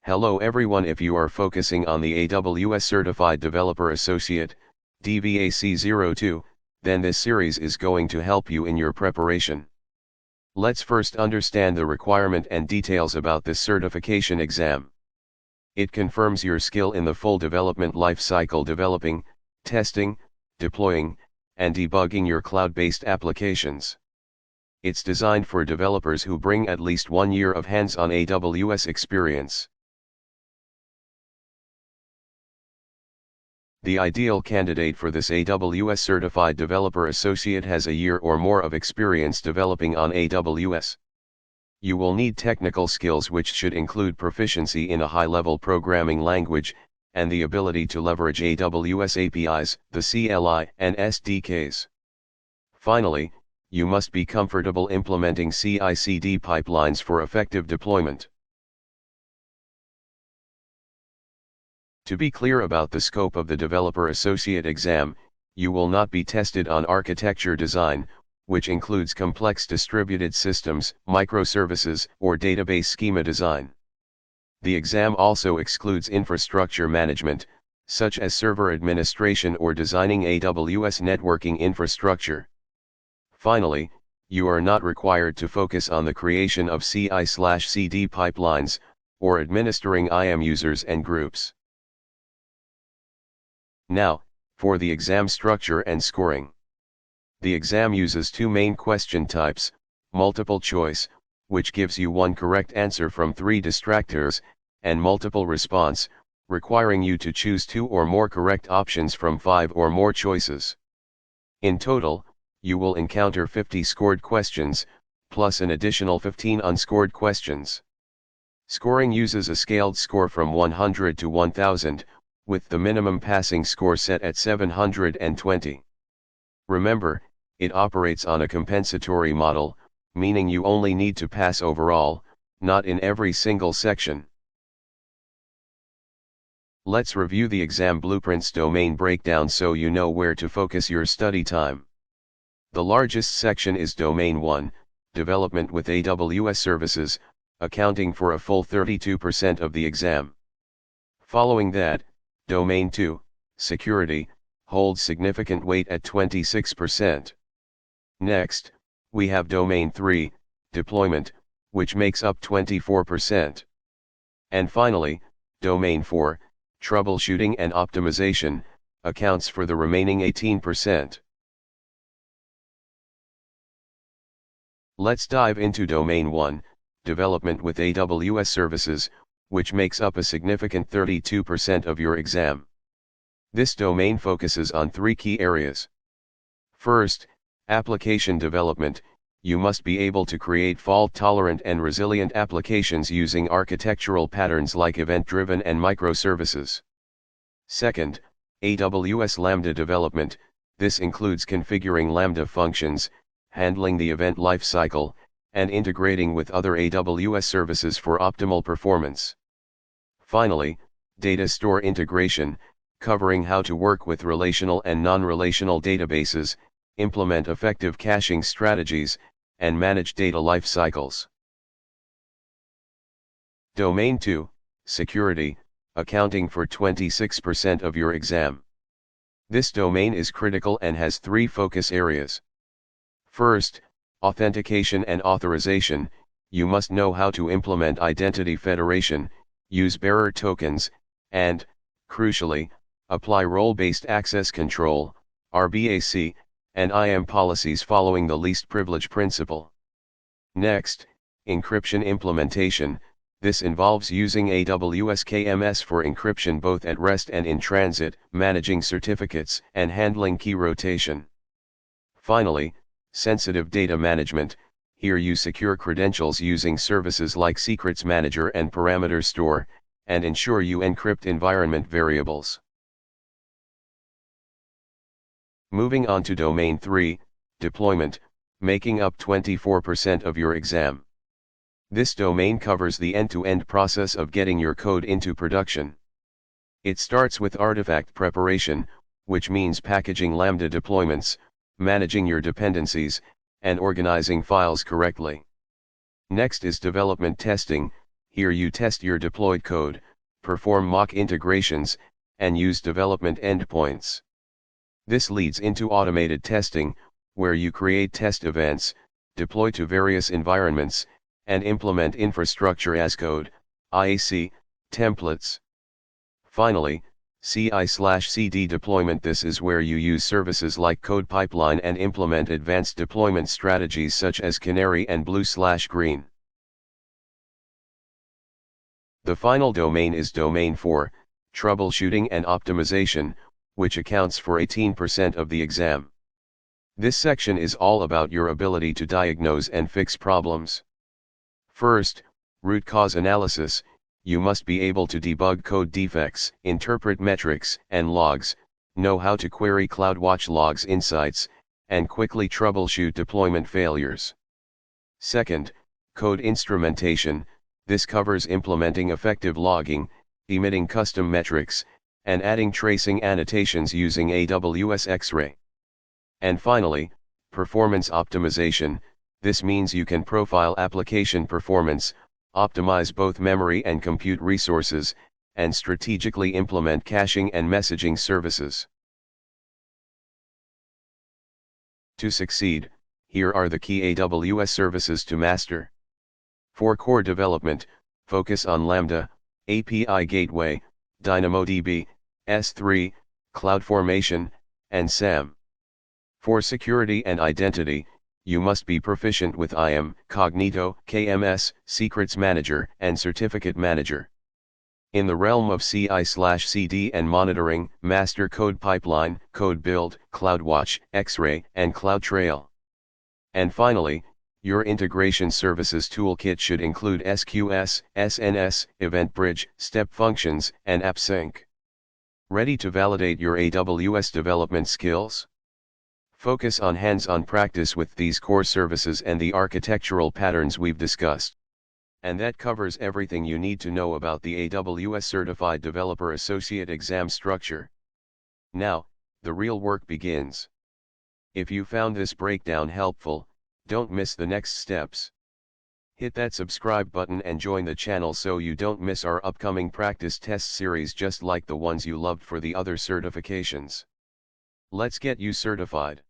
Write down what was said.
Hello everyone, if you are focusing on the AWS Certified Developer Associate, DVA-C02, then this series is going to help you in your preparation. Let's first understand the requirement and details about this certification exam. It confirms your skill in the full development life cycle, developing, testing, deploying, and debugging your cloud-based applications. It's designed for developers who bring at least 1 year of hands-on AWS experience. The ideal candidate for this AWS Certified Developer Associate has a year or more of experience developing on AWS. You will need technical skills which should include proficiency in a high-level programming language, and the ability to leverage AWS APIs, the CLI, and SDKs. Finally, you must be comfortable implementing CI/CD pipelines for effective deployment. To be clear about the scope of the Developer Associate exam, you will not be tested on architecture design, which includes complex distributed systems, microservices, or database schema design. The exam also excludes infrastructure management, such as server administration or designing AWS networking infrastructure. Finally, you are not required to focus on the creation of CI/CD pipelines, or administering IAM users and groups. Now, for the exam structure and scoring. The exam uses two main question types: multiple choice, which gives you one correct answer from 3 distractors, and multiple response, requiring you to choose 2 or more correct options from 5 or more choices. In total, you will encounter 50 scored questions, plus an additional 15 unscored questions. Scoring uses a scaled score from 100 to 1000, with the minimum passing score set at 720. Remember, it operates on a compensatory model, meaning you only need to pass overall, not in every single section. Let's review the exam blueprint's domain breakdown so you know where to focus your study time. The largest section is Domain 1, Development with AWS Services, accounting for a full 32% of the exam. Following that, Domain 2, Security, holds significant weight at 26%. Next, we have Domain 3, Deployment, which makes up 24%. And finally, Domain 4, Troubleshooting and Optimization, accounts for the remaining 18%. Let's dive into Domain 1, Development with AWS Services, which makes up a significant 32% of your exam. This domain focuses on 3 key areas. First, application development. You must be able to create fault-tolerant and resilient applications using architectural patterns like event-driven and microservices. Second, AWS Lambda development. This includes configuring Lambda functions, handling the event lifecycle, and integrating with other AWS services for optimal performance. Finally, data store integration, covering how to work with relational and non-relational databases, implement effective caching strategies, and manage data lifecycles. Domain 2, Security, accounting for 26% of your exam. This domain is critical and has 3 focus areas. First, authentication and authorization. You must know how to implement identity federation, use bearer tokens, and, crucially, apply role-based access control, RBAC, and IAM policies following the least privilege principle. Next, encryption implementation. This involves using AWS KMS for encryption both at rest and in transit, managing certificates, and handling key rotation. Finally, sensitive data management. Here you secure credentials using services like Secrets Manager and Parameter Store, and ensure you encrypt environment variables. Moving on to Domain 3, Deployment, making up 24% of your exam. This domain covers the end-to-end process of getting your code into production. It starts with artifact preparation, which means packaging Lambda deployments, managing your dependencies, and organizing files correctly. Next is development testing. Here you test your deployed code, perform mock integrations, and use development endpoints. This leads into automated testing, where you create test events, deploy to various environments, and implement infrastructure as code, IAC, templates. Finally, CI/CD deployment. This is where you use services like CodePipeline and implement advanced deployment strategies such as Canary and Blue/Green. The final domain is Domain 4, Troubleshooting and Optimization, which accounts for 18% of the exam. This section is all about your ability to diagnose and fix problems. First, root cause analysis. You must be able to debug code defects, interpret metrics and logs, know how to query CloudWatch logs insights, and quickly troubleshoot deployment failures. Second, code instrumentation. This covers implementing effective logging, emitting custom metrics, and adding tracing annotations using AWS X-Ray. And finally, performance optimization. This means you can profile application performance, optimize both memory and compute resources, and strategically implement caching and messaging services. To succeed, here are the key AWS services to master. For core development, focus on Lambda, API Gateway, DynamoDB, S3, CloudFormation, and SAM. For security and identity, you must be proficient with IAM, Cognito, KMS, Secrets Manager, and Certificate Manager. In the realm of CI/CD and monitoring, master CodePipeline, CodeBuild, CloudWatch, X-Ray, and CloudTrail. And finally, your integration services toolkit should include SQS, SNS, EventBridge, step functions, and AppSync. Ready to validate your AWS development skills? Focus on hands-on practice with these core services and the architectural patterns we've discussed. And that covers everything you need to know about the AWS Certified Developer Associate exam structure. Now, the real work begins. If you found this breakdown helpful, don't miss the next steps. Hit that subscribe button and join the channel so you don't miss our upcoming practice test series just like the ones you loved for the other certifications. Let's get you certified.